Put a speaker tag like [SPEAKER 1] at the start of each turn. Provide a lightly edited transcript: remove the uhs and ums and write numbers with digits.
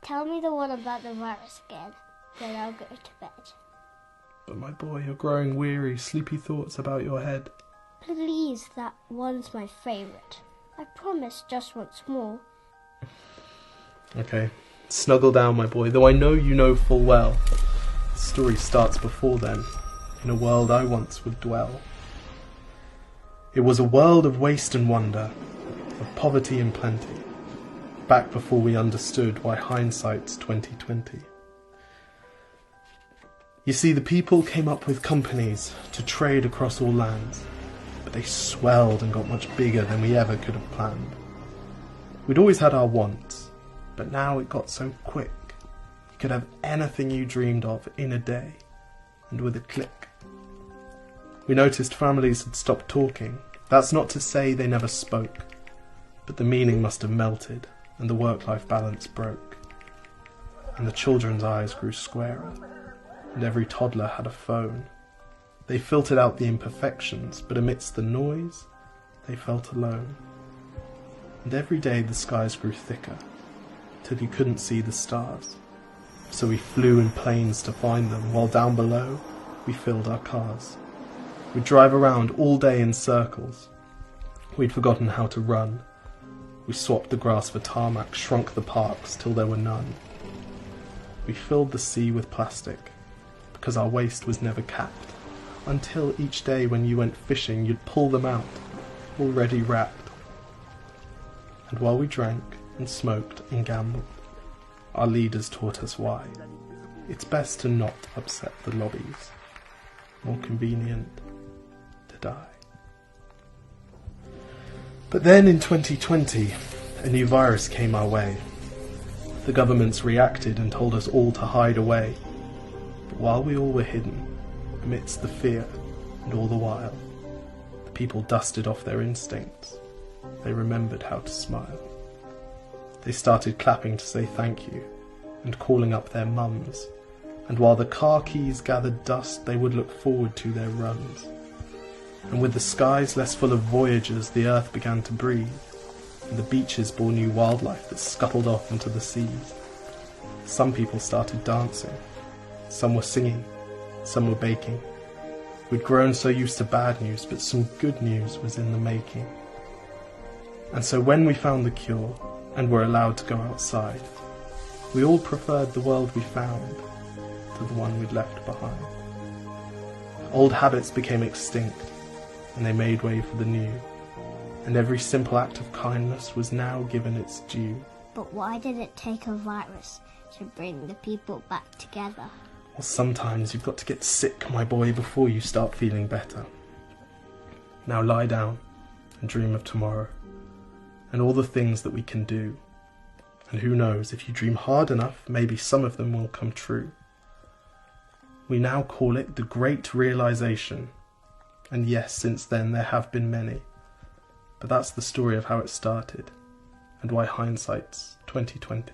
[SPEAKER 1] Tell me the one about the virus again, then I'll go to bed.
[SPEAKER 2] But my boy, you're growing weary, sleepy thoughts about your head.
[SPEAKER 1] Please, that one's my favourite. I promise just once more.
[SPEAKER 2] Okay, snuggle down, my boy, though I know you know full well. The story starts before then, in a world I once would dwell. It was a world of waste and wonder, of poverty and plenty, back before we understood why hindsight's 2020. You see, the people came up with companies to trade across all lands, but they swelled and got much bigger than we ever could have planned. We'd always had our wants, but now it got so quick. You could have anything you dreamed of in a day, and with a click. We noticed families had stopped talking. That's not to say they never spoke, but the meaning must have melted, and the work-life balance broke. And the children's eyes grew squarer, and every toddler had a phone. They filtered out the imperfections, but amidst the noise, they felt alone. And every day the skies grew thicker, till you couldn't see the stars. So we flew in planes to find them, while down below we filled our cars. We'd drive around all day in circles. We'd forgotten how to run. We swapped the grass for tarmac, shrunk the parks till there were none. We filled the sea with plastic, because our waste was never capped, until each day when you went fishing you'd pull them out, already wrapped. And while we drank and smoked and gambled, our leaders taught us why. It's best to not upset the lobbies. More convenient to die. But then in 2020, a new virus came our way. The governments reacted and told us all to hide away. But while we all were hidden, amidst the fear and all the while, the people dusted off their instincts. They remembered how to smile. They started clapping to say thank you and calling up their mums. And while the car keys gathered dust, they would look forward to their runs. And with the skies less full of voyagers, the earth began to breathe, and the beaches bore new wildlife that scuttled off into the seas. Some people started dancing, some were singing, some were baking. We'd grown so used to bad news, but some good news was in the making. And so when we found the cure, and were allowed to go outside, we all preferred the world we found to the one we'd left behind. Old habits became extinct, and they made way for the new, and every simple act of kindness was now given its due.
[SPEAKER 1] But why did it take a virus to bring the people back together?
[SPEAKER 2] Well, sometimes you've got to get sick, my boy, before you start feeling better. Now lie down and dream of tomorrow, and all the things that we can do. And who knows, if you dream hard enough, maybe some of them will come true. We now call it the Great Realization. And yes, since then there have been many. But that's the story of how it started, and why hindsight's 2020.